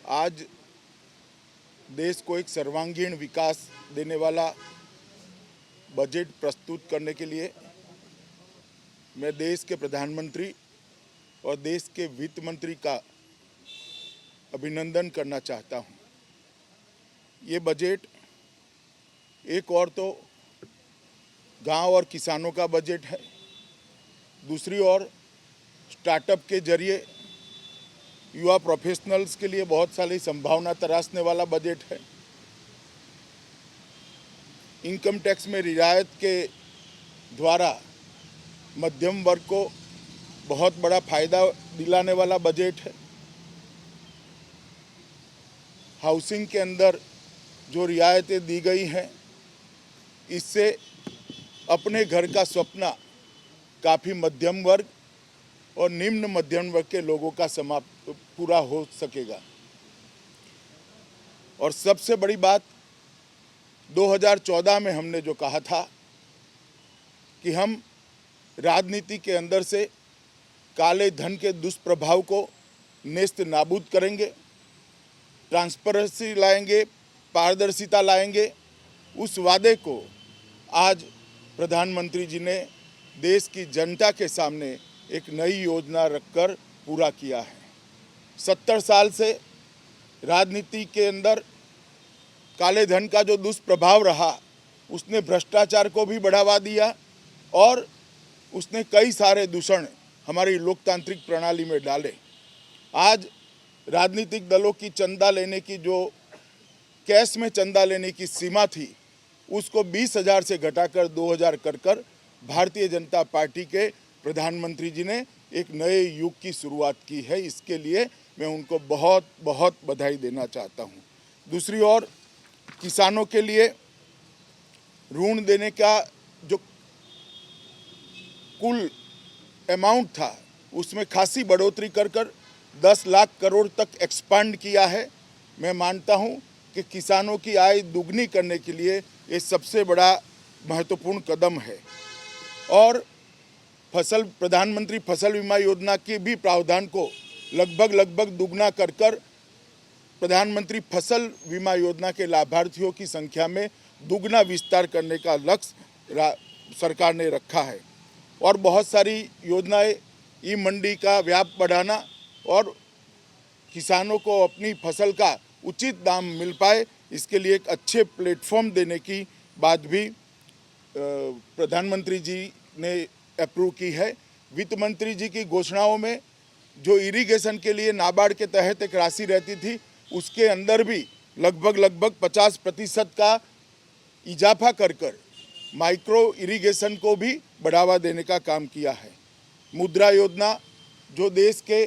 आज देश को एक सर्वांगीण विकास देने वाला बजट प्रस्तुत करने के लिए मैं देश के प्रधानमंत्री और देश के वित्त मंत्री का अभिनंदन करना चाहता हूं। ये बजट एक और तो गांव और किसानों का बजट है, दूसरी ओर स्टार्टअप के जरिए युवा प्रोफेशनल्स के लिए बहुत सारी संभावना तराशने वाला बजट है। इनकम टैक्स में रियायत के द्वारा मध्यम वर्ग को बहुत बड़ा फायदा दिलाने वाला बजट है। हाउसिंग के अंदर जो रियायतें दी गई हैं, इससे अपने घर का सपना काफ़ी मध्यम वर्ग और निम्न मध्यम वर्ग के लोगों का पूरा हो सकेगा। और सबसे बड़ी बात, 2014 में हमने जो कहा था कि हम राजनीति के अंदर से काले धन के दुष्प्रभाव को नेस्त नाबूद करेंगे, ट्रांसपेरेंसी लाएंगे, पारदर्शिता लाएंगे, उस वादे को आज प्रधानमंत्री जी ने देश की जनता के सामने एक नई योजना रखकर पूरा किया है। 70 साल से राजनीति के अंदर काले धन का जो दुष्प्रभाव रहा, उसने भ्रष्टाचार को भी बढ़ावा दिया और उसने कई सारे दूषण हमारी लोकतांत्रिक प्रणाली में डाले। आज राजनीतिक दलों की चंदा लेने की जो कैश में चंदा लेने की सीमा थी, उसको 20,000 से घटाकर 2,000 कर भारतीय जनता पार्टी के प्रधानमंत्री जी ने एक नए युग की शुरुआत की है। इसके लिए मैं उनको बहुत बहुत बधाई देना चाहता हूं। दूसरी ओर किसानों के लिए ऋण देने का जो कुल अमाउंट था, उसमें खासी बढ़ोतरी कर 10 लाख करोड़ तक एक्सपांड किया है। मैं मानता हूं कि किसानों की आय दुगनी करने के लिए ये सबसे बड़ा महत्वपूर्ण कदम है। और प्रधानमंत्री फसल बीमा योजना के भी प्रावधान को लगभग दुगना कर प्रधानमंत्री फसल बीमा योजना के लाभार्थियों की संख्या में दुगना विस्तार करने का लक्ष्य सरकार ने रखा है। और बहुत सारी योजनाएं, ई मंडी का व्याप बढ़ाना और किसानों को अपनी फसल का उचित दाम मिल पाए, इसके लिए एक अच्छे प्लेटफॉर्म देने की बात भी प्रधानमंत्री जी ने अप्रूव की है। वित्त मंत्री जी की घोषणाओं में जो इरिगेशन के लिए नाबार्ड के तहत एक राशि रहती थी, उसके अंदर भी लगभग 50% का इजाफा कर माइक्रो इरिगेशन को भी बढ़ावा देने का काम किया है। मुद्रा योजना जो देश के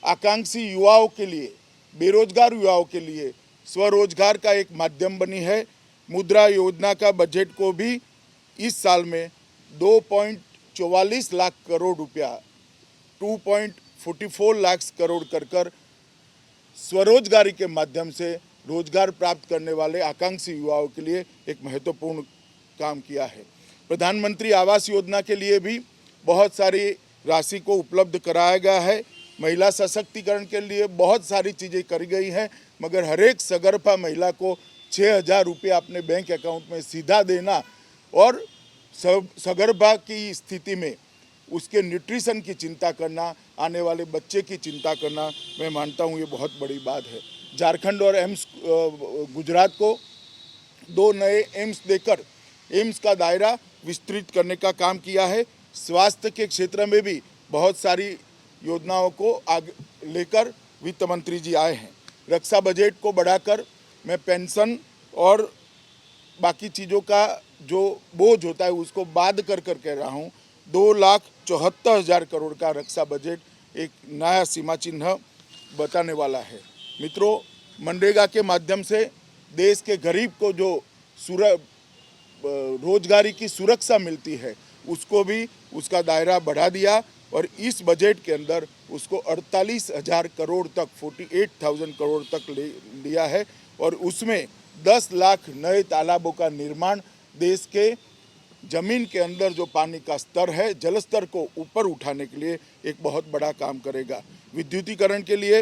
आकांक्षी युवाओं के लिए, बेरोजगार युवाओं के लिए स्वरोजगार का एक माध्यम बनी है। मुद्रा योजना का बजट को भी इस साल में 2.44 लाख करोड़ रुपया, 2.44 लाख करोड़ कर स्वरोजगारी के माध्यम से रोजगार प्राप्त करने वाले आकांक्षी युवाओं के लिए एक महत्वपूर्ण काम किया है। प्रधानमंत्री आवास योजना के लिए भी बहुत सारी राशि को उपलब्ध कराया गया है। महिला सशक्तिकरण के लिए बहुत सारी चीज़ें करी गई हैं, मगर हर एक सगर्भा महिला को 6,000 रुपये अपने बैंक अकाउंट में सीधा देना और सगर्भा की स्थिति में उसके न्यूट्रिशन की चिंता करना, आने वाले बच्चे की चिंता करना, मैं मानता हूँ ये बहुत बड़ी बात है। झारखंड और एम्स गुजरात को 2 नए एम्स देकर एम्स का दायरा विस्तृत करने का काम किया है। स्वास्थ्य के क्षेत्र में भी बहुत सारी योजनाओं को आगे लेकर वित्त मंत्री जी आए हैं। रक्षा बजट को बढ़ाकर मैं पेंशन और बाकी चीज़ों का जो बोझ होता है उसको बाद कर कह रहा हूँ। 2,74,000 करोड़ का रक्षा बजट एक नया सीमा चिन्ह बताने वाला है। मित्रों, मनरेगा के माध्यम से देश के गरीब को जो रोजगारी की सुरक्षा मिलती है, उसको भी उसका दायरा बढ़ा दिया और इस बजट के अंदर उसको 48,000 करोड़ तक, 48,000 करोड़ तक लिया है। और उसमें 10 लाख नए तालाबों का निर्माण देश के जमीन के अंदर जो पानी का स्तर है, जल स्तर को ऊपर उठाने के लिए एक बहुत बड़ा काम करेगा। विद्युतीकरण के लिए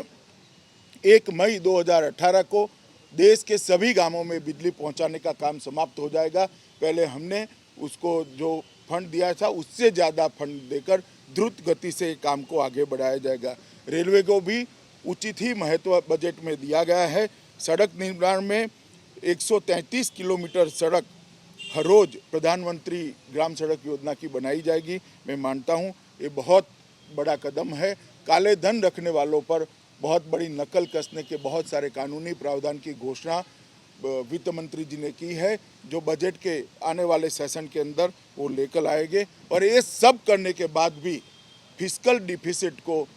1 मई 2018 को देश के सभी गांवों में बिजली पहुंचाने का काम समाप्त हो जाएगा। पहले हमने उसको जो फंड दिया था उससे ज़्यादा फंड देकर द्रुत गति से काम को आगे बढ़ाया जाएगा। रेलवे को भी उचित ही महत्व बजट में दिया गया है। सड़क निर्माण में 133 किलोमीटर सड़क हर रोज प्रधानमंत्री ग्राम सड़क योजना की बनाई जाएगी। मैं मानता हूं ये बहुत बड़ा कदम है। काले धन रखने वालों पर बहुत बड़ी नकल कसने के बहुत सारे कानूनी प्रावधान की घोषणा वित्त मंत्री जी ने की है, जो बजट के आने वाले सेशन के अंदर वो लेकर आएंगे। और ये सब करने के बाद भी फिस्कल डिफिसिट को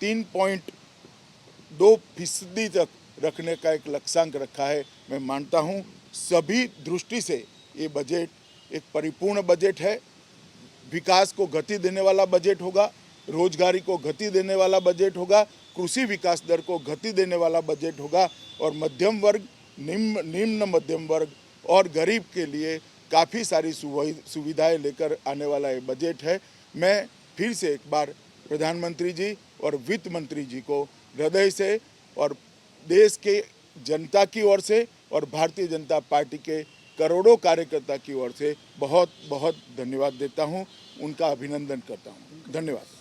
3.2% तक रखने का एक लक्ष्यांक रखा है। मैं मानता हूं सभी दृष्टि से ये बजट एक परिपूर्ण बजट है। विकास को गति देने वाला बजट होगा, रोजगारी को गति देने वाला बजट होगा, कृषि विकास दर को गति देने वाला बजट होगा और मध्यम वर्ग, निम्न मध्यम वर्ग और गरीब के लिए काफ़ी सारी सुविधाएं लेकर आने वाला ये बजट है। मैं फिर से एक बार प्रधानमंत्री जी और वित्त मंत्री जी को हृदय से और देश के जनता की ओर से और भारतीय जनता पार्टी के करोड़ों कार्यकर्ता की ओर से बहुत बहुत धन्यवाद देता हूं, उनका अभिनंदन करता हूं। धन्यवाद।